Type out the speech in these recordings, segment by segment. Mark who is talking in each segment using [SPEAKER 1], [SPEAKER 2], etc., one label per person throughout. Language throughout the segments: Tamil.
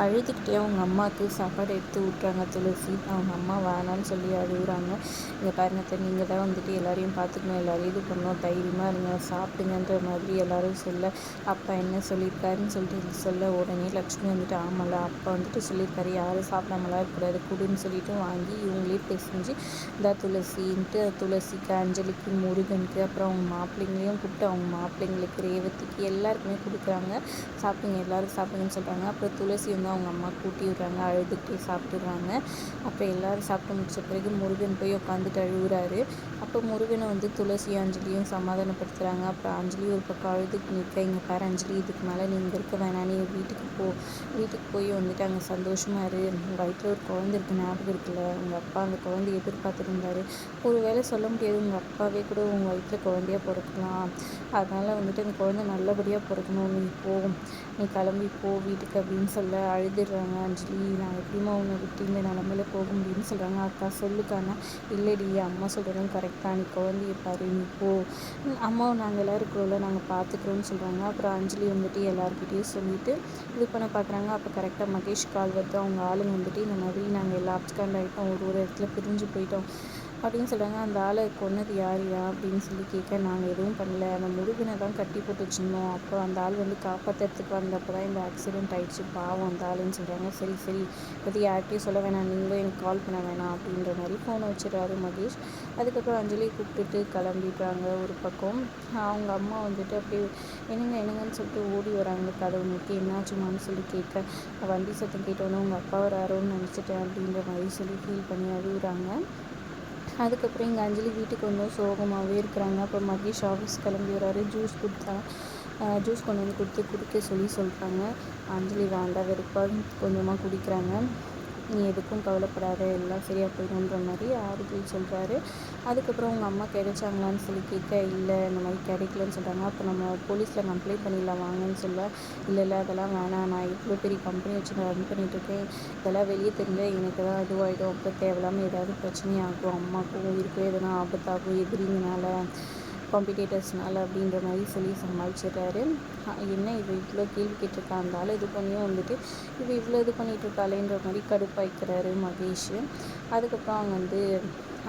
[SPEAKER 1] அழுதுகிட்டே அவங்க அம்மாவுக்கு சாப்பாடு எடுத்து விட்றாங்க துளசி. அவங்க அம்மா வேணான்னு சொல்லி அழுகுறாங்க. இங்கே பாருங்க அத்தை, நீங்கள் தான் வந்துட்டு எல்லாரையும் பார்த்துக்கணும், எல்லாரையும் இது பண்ணணும், தைரியமாக இருங்க, சாப்பிடுங்கன்ற மாதிரி எல்லாரும் சொல்ல, அப்பா என்ன சொல்லியிருக்காருன்னு சொல்லிட்டு சொல்ல, உடனே லக்ஷ்மி வந்துட்டு ஆமாம்ல, அப்பா வந்துட்டு சொல்லியிருக்காரு யாரும் சாப்பிடாமலாம் இருக்கக்கூடாது, குடுன்னு சொல்லிட்டு வாங்கி இவங்களே பேசிஞ்சு இந்த துளசின்ட்டு துளசிக்கு, அஞ்சலிக்கு, முருகனுக்கு, அப்புறம் அவங்க மாப்பிள்ளைங்களையும் கூப்பிட்டு அவங்க மாப்பிள்ளைங்களுக்கு, ரேவதிக்கு எல்லாருக்குமே கொடுக்குறாங்க. சாப்பிடுங்க எல்லாரும் சாப்பிடுங்கன்னு சொல்கிறாங்க. அப்புறம் துளசி வந்து அவங்க அம்மா கூட்டி விட்றாங்க, அழுதுகிட்டே சாப்பிட்டுடுறாங்க. அப்புறம் எல்லோரும் சாப்பிட்டு முடிச்ச பிறகு முருகன் போய் உட்காந்துட்டு அழுகுறாரு. அப்போ முருகனை வந்து துளசி அஞ்சலியும் சமாதானப்படுத்துகிறாங்க. அப்புறம் அஞ்சலி ஒரு பக்கம் அழுதுட்டு நிற்க, இங்கே பாரு அஞ்சலி, இதுக்கு மேலே நீ இங்கே இருக்க வேணாம், நீ வீட்டுக்கு போய் வந்துட்டு அங்கே சந்தோஷமாக இரு, வயிற்றில் ஒரு குழந்தை இருக்குது ஞாபகம் இருக்குல்ல, உங்கள் அப்பா அந்த குழந்தைய எதிர்பார்த்துட்டு இருந்தார், ஒரு வேளை சொல்ல முடியாது, உங்கள் அப்பாவே கூட உங்கள் வயிற்றில் குழந்தையாக பிறக்கலாம், அதனால் வந்துட்டு அந்த குழந்தை நல்லபடியாக பிறக்கணும், நீ கிளம்பி போ வீட்டுக்கு அப்படின்னு சொல்ல அழுதுடுறாங்க அஞ்சலி. நான் எப்படிமா உன்னை விட்டு இந்த நிலமையில போக முடியும்னு சொல்கிறாங்க. அக்கா சொல்லுக்கானா, இல்லைடி அம்மா சொல்கிறதும் கரெக்டாக, நீ குழந்தைய பாரு, நீ போ, அம்மாவை நாங்கள் எல்லோரும் இருக்கிறோம்ல, நாங்கள் பார்த்துக்குறோன்னு சொல்கிறாங்க. அப்புறம் அஞ்சலி வந்துட்டு எல்லாருக்கிட்டையும் சொல்லிவிட்டு இது பண்ண பார்க்குறாங்க. அப்போ கரெக்டாக மகேஷ் கால் வருது. அவங்க ஆளுங்க வந்துட்டு இந்த மாதிரி நாங்கள் எல்லா அப்ஸ்காண்ட் ஆகிட்டோம், ஒரு இடத்துல பிரிஞ்சு போயிட்டோம் அப்படின்னு சொல்கிறாங்க. அந்த ஆளை கொன்னது யாரையா அப்படின்னு சொல்லி கேட்க, நாங்கள் எதுவும் பண்ணல, அந்த முருகனை தான் கட்டி போட்டு வச்சுருந்தோம், அப்போ அந்த ஆள் வந்து காப்பாற்றுறதுக்கு வந்தப்போ தான் இந்த ஆக்சிடெண்ட் ஆகிடுச்சு, பாவம் அந்த ஆளுன்னு சொல்கிறாங்க. சரி பற்றி யார்கிட்டையும் சொல்ல வேணாம், நீங்களும் எனக்கு கால் பண்ண வேணாம் அப்படின்ற மாதிரி ஃபோனை வச்சுறாரு மகேஷ். அதுக்கப்புறம் அஞ்சலியை கூப்பிட்டுட்டு கிளம்பிடுறாங்க. ஒரு பக்கம் அவங்க அம்மா வந்துட்டு அப்படியே என்னங்கன்னு சொல்லிட்டு ஓடி வராங்க கதவு நோக்கி. என்னாச்சுமான்னு சொல்லி கேட்க, வண்டி சத்தம் கேட்டோன்னே உங்கள் அப்பா வராரோன்னு நினச்சிட்டேன் அப்படின்ற மாதிரி சொல்லி ஃபீல் பண்ணி அழுகுறாங்க. அதுக்கப்புறம் இங்கே அஞ்சலி வீட்டுக்கு வந்தோம் சோகமாகவே இருக்கிறாங்க. அப்புறம் மகேஷ் ஆஃபீஸ் கிளம்பி வராரு. ஜூஸ் கொண்டு வந்து குடிக்க சொல்கிறாங்க. அஞ்சலி வேண்டாம் வெறுப்பாக கொஞ்சமாக குடிக்கிறாங்க. நீ எதுக்கும் கவலைப்படாத, எல்லாம் சரியாக போயிடும்ன்ற மாதிரி ஆறுதல் சொல்கிறாரு. அதுக்கப்புறம் உங்கள் அம்மா கிடைச்சாங்களான்னு சொல்லி கேட்க, இல்லை இந்த மாதிரி கிடைக்கலன்னு சொல்கிறாங்க. அப்போ நம்ம போலீஸில் கம்ப்ளைண்ட் பண்ணிடலாம் வாங்கன்னு சொல்ல, இல்லை அதெல்லாம் வேணாம், நான் இவ்வளோ பெரிய கம்பெனி வச்சு நான் ரன் பண்ணிகிட்ருக்கேன், இதெல்லாம் வெளியே தெரிஞ்ச எனக்கு தான் இதுவாகிடும், அப்புறம் தேவையில்லாமல் ஏதாவது பிரச்சனையாகும், அம்மாவுக்கும் உயிருக்கும் எதனா ஆபத்தாகும் எதிரிங்கனால காம்படிட்டர்ஸ்னால அப்படின்ற மாதிரி சொல்லி சமாளிச்சிடுறாரு. என்ன இவ்வளோ கேள்வி கேட்டிருக்காந்தாலும் இது பண்ணியும் வந்துட்டு இவ்வளோ இது பண்ணிகிட்ருக்காளேன்ற மாதிரி கடுப்பாய்க்கிறாரு மகேஷ். அதுக்கப்புறம் அவங்க வந்து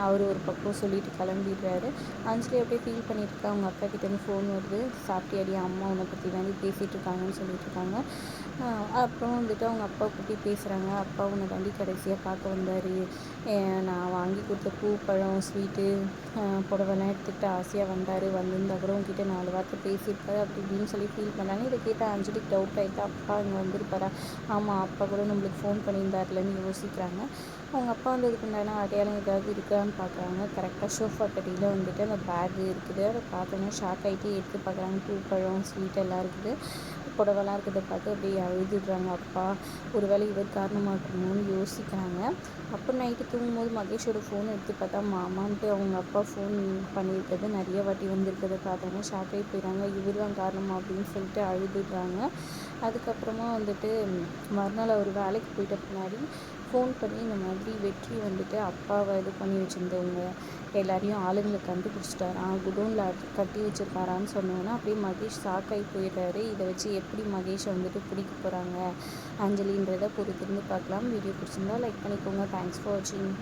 [SPEAKER 1] அவர் ஒரு பக்கம் சொல்லிட்டு கிளம்பிடுறாரு. அஞ்சலி அப்படியே ஃபீல் பண்ணிட்டு அவங்க அப்பா கிட்டேருந்து ஃபோன் வருது. சாப்பிட்டியாடி, அம்மா உன்னை பற்றி வந்து பேசிகிட்டு இருக்காங்கன்னு சொல்லிட்டுருக்காங்க. அப்புறம் வந்துட்டு அவங்க அப்பா பற்றி பேசுகிறாங்க. அப்பா உன்னை தாண்டி கடைசியாக பார்க்க வந்தார், நான் வாங்கி கொடுத்த பூ பழம் ஸ்வீட்டு புடவெல்லாம் எடுத்துக்கிட்டு ஆசையாக வந்தார், வந்திருந்தா கூட உங்ககிட்ட 4 வார்த்தை பேசியிருப்பாரு அப்படி இப்படின்னு சொல்லி ஃபீல் பண்ணாங்க. இதை கேட்ட அஞ்சலிக்கு டவுட் ஆகிட்டு, அப்பா இங்கே வந்திருப்பாரா, ஆமாம் அப்பா கூட நம்மளுக்கு ஃபோன் பண்ணியிருந்தார்லன்னு யோசிக்கிறாங்க. அவங்க அப்பா வந்ததுக்கு உண்டான அடையாளம் ஏதாவது இருக்கான்னு பார்க்குறாங்க. கரெக்டாக ஷோஃபா கட்டியில் வந்துட்டு அந்த பேக்கு இருக்குது. அதை பார்த்தோன்னா ஷாக் ஆகிட்டு எடுத்து பார்க்குறாங்க. பூ பழம் ஸ்வீட் எல்லாம் இருக்குது, புடவெல்லாம் இருக்கிறத பார்த்து அப்படியே அழுதுடுறாங்க. அப்பா ஒரு வேளை இவர் காரணமாக இருக்கணும்னு யோசிக்கிறாங்க. அப்போ நைட்டு தூங்கும்போது மகேஷோட ஃபோன் எடுத்து பார்த்தா மாமான்ட்டு அவங்க அப்பா ஃபோன் பண்ணியிருக்கிறது நிறைய வாட்டி வந்திருக்கிறத பார்த்தோன்னா ஷாக் ஆகி போயிடுறாங்க. இவர் தான் காரணமா அப்படின்னு சொல்லிட்டு அழுதுடுறாங்க. அதுக்கப்புறமா வந்துட்டு மறுநாள் அவர் வேலைக்கு போயிட்ட பின்னாடி ஃபோன் பண்ணி இந்த மாதிரி வெற்றி வந்துட்டு அப்பாவை இது பண்ணி வச்சுருந்தவங்க எல்லாரையும் ஆளுங்களை கண்டுபிடிச்சிட்டாரான், குடோனில் கட்டி வச்சுருக்காரான்னு சொன்னோன்னா அப்படியே மகேஷ் ஷாக்காகி போயிடுறாரு. இதை வச்சு எப்படி மகேஷை வந்துட்டு பிடிக்க போகிறாங்க அஞ்சலின்றதை பொறுத்திருந்து பார்க்கலாம். வீடியோ பிடிச்சிருந்தா லைக் பண்ணிக்கோங்க. தேங்க்ஸ் ஃபார் வாட்சிங்.